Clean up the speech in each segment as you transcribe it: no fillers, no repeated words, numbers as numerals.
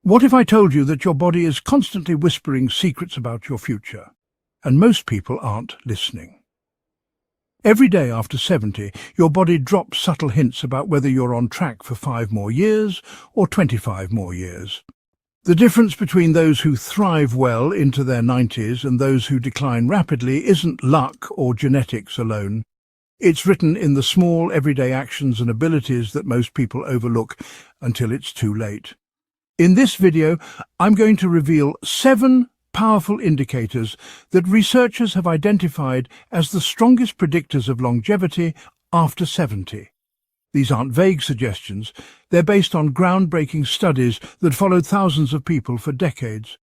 What if I told you that your body is constantly whispering secrets about your future, and most people aren't listening? Every day after 70, your body drops subtle hints about whether you're on track for 5 more years or 25 more years. The difference between those who thrive well into their 90s and those who decline rapidly isn't luck or genetics alone. It's written in the small, everyday actions and abilities that most people overlook until it's too late. In this video, I'm going to reveal 7 powerful indicators that researchers have identified as the strongest predictors of longevity after 70. These aren't vague suggestions. They're based on groundbreaking studies that followed thousands of people for decades.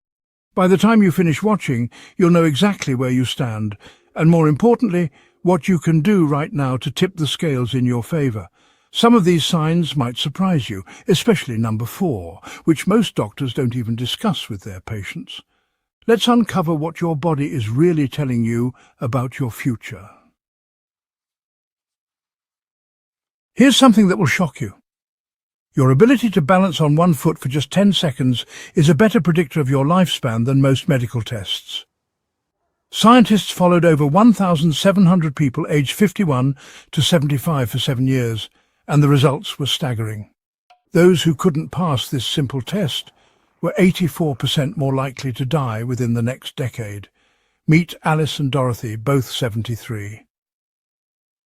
By the time you finish watching, you'll know exactly where you stand, and more importantly, what you can do right now to tip the scales in your favor. Some of these signs might surprise you, especially number 4, which most doctors don't even discuss with their patients. Let's uncover what your body is really telling you about your future. Here's something that will shock you. Your ability to balance on one foot for just 10 seconds is a better predictor of your lifespan than most medical tests. Scientists followed over 1,700 people aged 51 to 75 for 7 years, and the results were staggering. Those who couldn't pass this simple test were 84% more likely to die within the next decade. Meet Alice and Dorothy, both 73.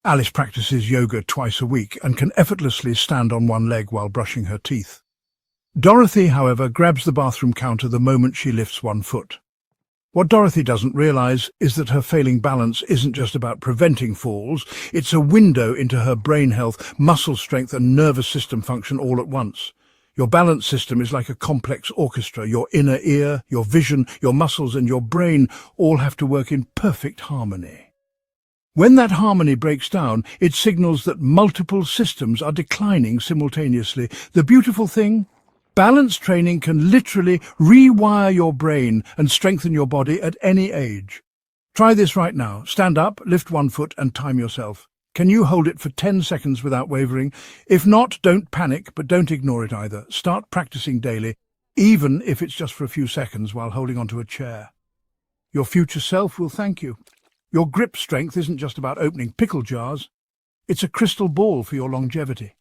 Alice practices yoga twice a week and can effortlessly stand on one leg while brushing her teeth. Dorothy, however, grabs the bathroom counter the moment she lifts one foot. What Dorothy doesn't realize is that her failing balance isn't just about preventing falls, it's a window into her brain health, muscle strength and nervous system function all at once. Your balance system is like a complex orchestra. Your inner ear, your vision, your muscles and your brain all have to work in perfect harmony. When that harmony breaks down, it signals that multiple systems are declining simultaneously. The beautiful thing? Balance training can literally rewire your brain and strengthen your body at any age. Try this right now. Stand up, lift one foot and time yourself. Can you hold it for 10 seconds without wavering? If not, don't panic, but don't ignore it either. Start practicing daily, even if it's just for a few seconds while holding onto a chair. Your future self will thank you. Your grip strength isn't just about opening pickle jars. It's a crystal ball for your longevity.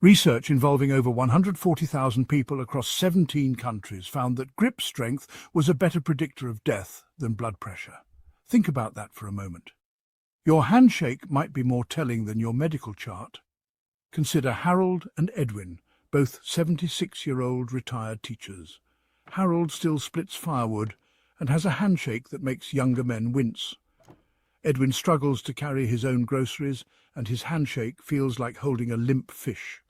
Research involving over 140,000 people across 17 countries found that grip strength was a better predictor of death than blood pressure. Think about that for a moment. Your handshake might be more telling than your medical chart. Consider Harold and Edwin, both 76-year-old retired teachers. Harold still splits firewood and has a handshake that makes younger men wince. Edwin struggles to carry his own groceries, and his handshake feels like holding a limp fish.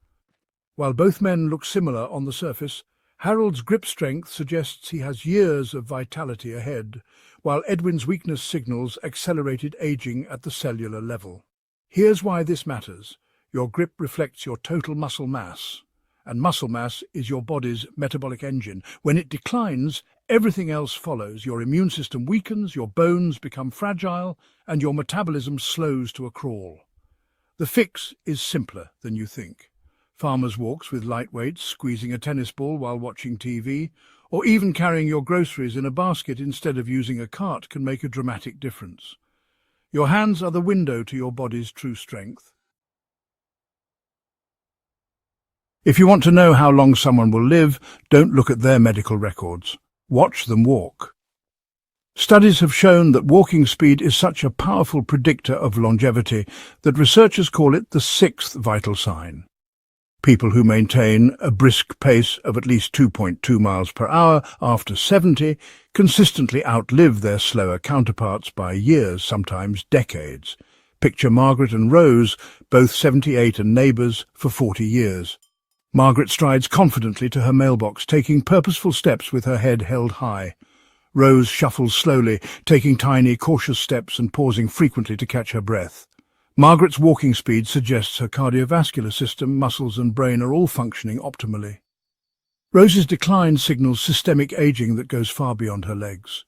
While both men look similar on the surface, Harold's grip strength suggests he has years of vitality ahead, while Edwin's weakness signals accelerated aging at the cellular level. Here's why this matters. Your grip reflects your total muscle mass, and muscle mass is your body's metabolic engine. When it declines, everything else follows. Your immune system weakens, your bones become fragile, and your metabolism slows to a crawl. The fix is simpler than you think. Farmers' walks with light weights, squeezing a tennis ball while watching TV, or even carrying your groceries in a basket instead of using a cart can make a dramatic difference. Your hands are the window to your body's true strength. If you want to know how long someone will live, don't look at their medical records. Watch them walk. Studies have shown that walking speed is such a powerful predictor of longevity that researchers call it the 6th vital sign. People who maintain a brisk pace of at least 2.2 miles per hour after 70 consistently outlive their slower counterparts by years, sometimes decades. Picture Margaret and Rose, both 78 and neighbours for 40 years. Margaret strides confidently to her mailbox, taking purposeful steps with her head held high. Rose shuffles slowly, taking tiny, cautious steps and pausing frequently to catch her breath. Margaret's walking speed suggests her cardiovascular system, muscles and brain are all functioning optimally. Rose's decline signals systemic aging that goes far beyond her legs.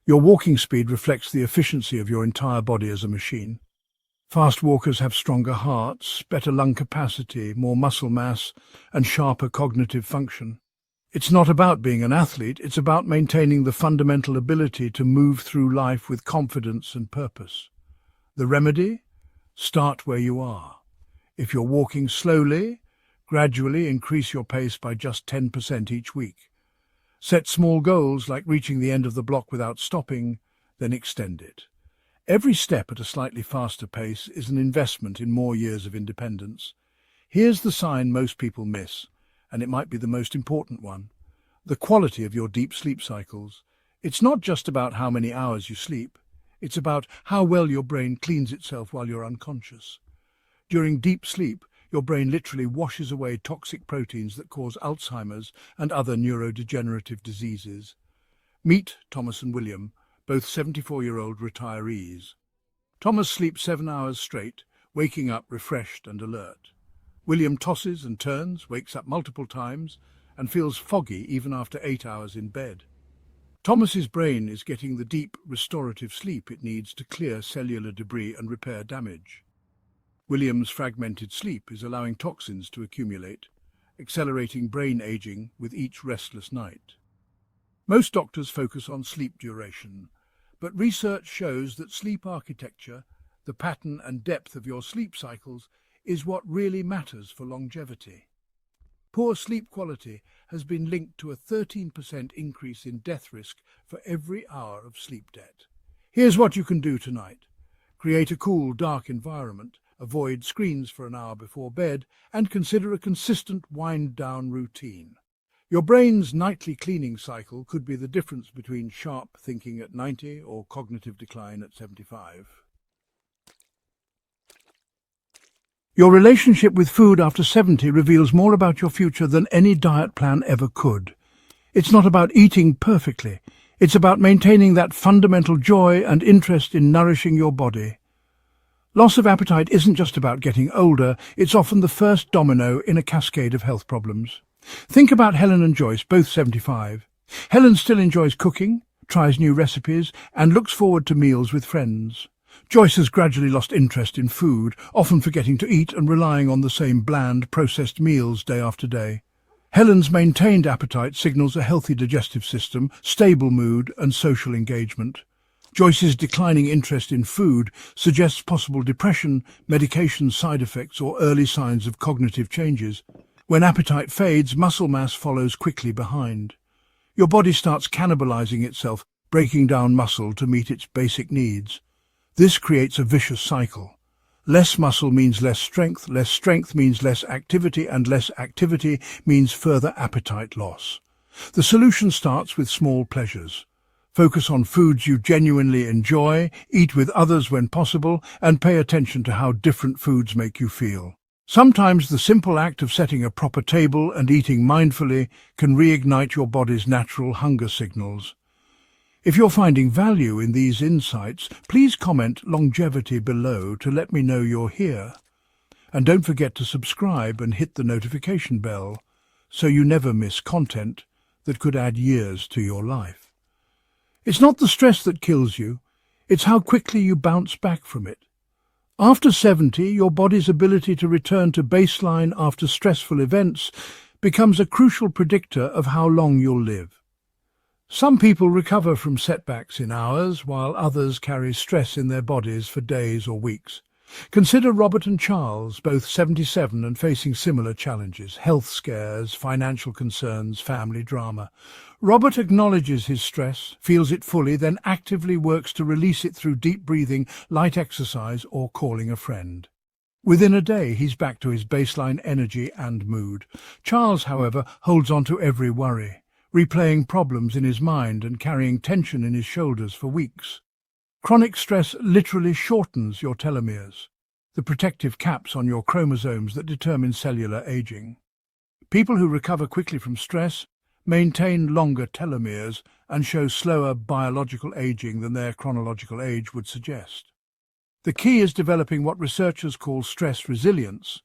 Your walking speed reflects the efficiency of your entire body as a machine. Fast walkers have stronger hearts, better lung capacity, more muscle mass, and sharper cognitive function. It's not about being an athlete, it's about maintaining the fundamental ability to move through life with confidence and purpose. The remedy? Start where you are. If you're walking slowly, gradually increase your pace by just 10% each week. Set small goals like reaching the end of the block without stopping, then extend it. Every step at a slightly faster pace is an investment in more years of independence. Here's the sign most people miss, and it might be the most important one: the quality of your deep sleep cycles. It's not just about how many hours you sleep, it's about how well your brain cleans itself while you're unconscious. During deep sleep, your brain literally washes away toxic proteins that cause Alzheimer's and other neurodegenerative diseases. Meet Thomas and William, both 74-year-old retirees. Thomas sleeps 7 hours straight, waking up refreshed and alert. William tosses and turns, wakes up multiple times, and feels foggy even after 8 hours in bed. Thomas's brain is getting the deep, restorative sleep it needs to clear cellular debris and repair damage. William's fragmented sleep is allowing toxins to accumulate, accelerating brain aging with each restless night. Most doctors focus on sleep duration, but research shows that sleep architecture, the pattern and depth of your sleep cycles, is what really matters for longevity. Poor sleep quality has been linked to a 13% increase in death risk for every hour of sleep debt. Here's what you can do tonight. Create a cool, dark environment, avoid screens for an hour before bed, and consider a consistent wind-down routine. Your brain's nightly cleaning cycle could be the difference between sharp thinking at 90 or cognitive decline at 75. Your relationship with food after 70 reveals more about your future than any diet plan ever could. It's not about eating perfectly. It's about maintaining that fundamental joy and interest in nourishing your body. Loss of appetite isn't just about getting older, it's often the first domino in a cascade of health problems. Think about Helen and Joyce, both 75. Helen still enjoys cooking, tries new recipes, and looks forward to meals with friends. Joyce has gradually lost interest in food, often forgetting to eat and relying on the same bland, processed meals day after day. Helen's maintained appetite signals a healthy digestive system, stable mood, and social engagement. Joyce's declining interest in food suggests possible depression, medication side effects, or early signs of cognitive changes. When appetite fades, muscle mass follows quickly behind. Your body starts cannibalizing itself, breaking down muscle to meet its basic needs. This creates a vicious cycle. Less muscle means less strength means less activity, and less activity means further appetite loss. The solution starts with small pleasures. Focus on foods you genuinely enjoy, eat with others when possible, and pay attention to how different foods make you feel. Sometimes the simple act of setting a proper table and eating mindfully can reignite your body's natural hunger signals. If you're finding value in these insights, please comment longevity below to let me know you're here. And don't forget to subscribe and hit the notification bell so you never miss content that could add years to your life. It's not the stress that kills you, it's how quickly you bounce back from it. After 70, your body's ability to return to baseline after stressful events becomes a crucial predictor of how long you'll live. Some people recover from setbacks in hours, while others carry stress in their bodies for days or weeks. Consider Robert and Charles, both 77 and facing similar challenges: health scares, financial concerns, family drama. Robert acknowledges his stress, feels it fully, then actively works to release it through deep breathing, light exercise, or calling a friend. Within a day, he's back to his baseline energy and mood. Charles, however, holds on to every worry, replaying problems in his mind and carrying tension in his shoulders for weeks. Chronic stress literally shortens your telomeres, the protective caps on your chromosomes that determine cellular aging. People who recover quickly from stress maintain longer telomeres and show slower biological aging than their chronological age would suggest. The key is developing what researchers call stress resilience,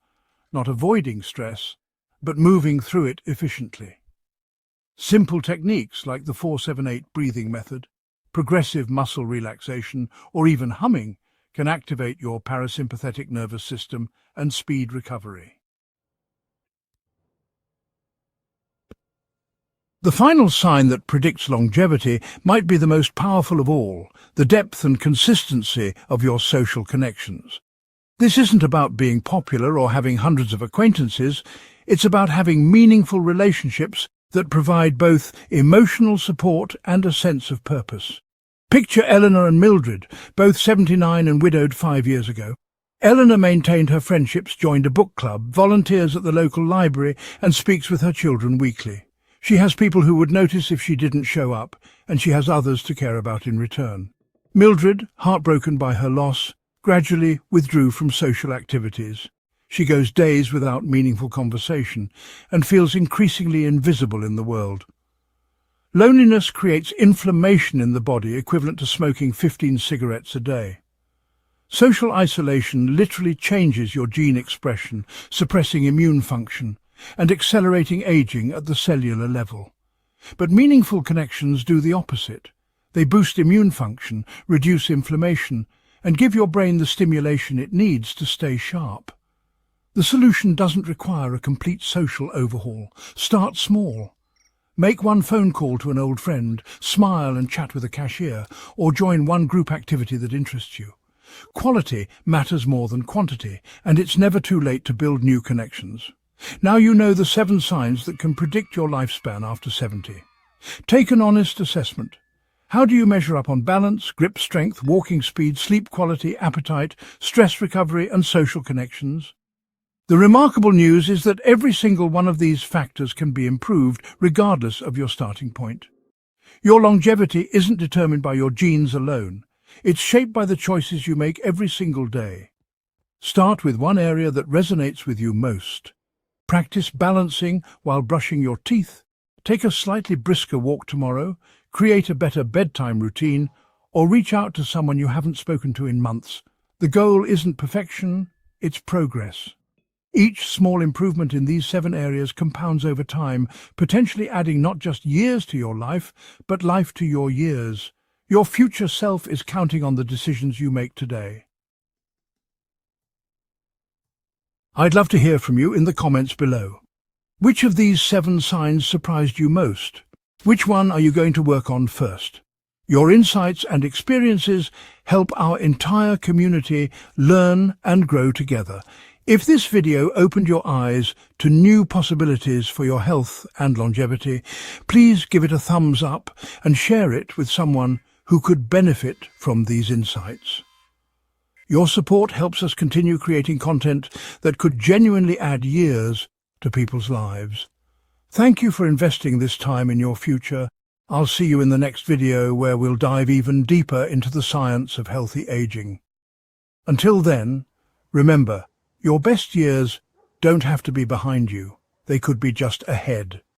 not avoiding stress, but moving through it efficiently. Simple techniques like the 4-7-8 breathing method, progressive muscle relaxation, or even humming can activate your parasympathetic nervous system and speed recovery. The final sign that predicts longevity might be the most powerful of all, the depth and consistency of your social connections. This isn't about being popular or having hundreds of acquaintances, it's about having meaningful relationships that provide both emotional support and a sense of purpose. Picture Eleanor and Mildred, both 79 and widowed 5 years ago. Eleanor maintained her friendships, joined a book club, volunteers at the local library, and speaks with her children weekly. She has people who would notice if she didn't show up, and she has others to care about in return. Mildred, heartbroken by her loss, gradually withdrew from social activities. She goes days without meaningful conversation and feels increasingly invisible in the world. Loneliness creates inflammation in the body equivalent to smoking 15 cigarettes a day. Social isolation literally changes your gene expression, suppressing immune function and accelerating aging at the cellular level. But meaningful connections do the opposite. They boost immune function, reduce inflammation, and give your brain the stimulation it needs to stay sharp. The solution doesn't require a complete social overhaul. Start small. Make one phone call to an old friend, smile and chat with a cashier, or join one group activity that interests you. Quality matters more than quantity, and it's never too late to build new connections. Now you know the 7 signs that can predict your lifespan after 70. Take an honest assessment. How do you measure up on balance, grip strength, walking speed, sleep quality, appetite, stress recovery, and social connections? The remarkable news is that every single one of these factors can be improved regardless of your starting point. Your longevity isn't determined by your genes alone. It's shaped by the choices you make every single day. Start with one area that resonates with you most. Practice balancing while brushing your teeth. Take a slightly brisker walk tomorrow. Create a better bedtime routine, or reach out to someone you haven't spoken to in months. The goal isn't perfection, it's progress. Each small improvement in these 7 areas compounds over time, potentially adding not just years to your life, but life to your years. Your future self is counting on the decisions you make today. I'd love to hear from you in the comments below. Which of these 7 signs surprised you most? Which one are you going to work on first? Your insights and experiences help our entire community learn and grow together. If this video opened your eyes to new possibilities for your health and longevity, please give it a thumbs up and share it with someone who could benefit from these insights. Your support helps us continue creating content that could genuinely add years to people's lives. Thank you for investing this time in your future. I'll see you in the next video where we'll dive even deeper into the science of healthy aging. Until then, remember, your best years don't have to be behind you. They could be just ahead.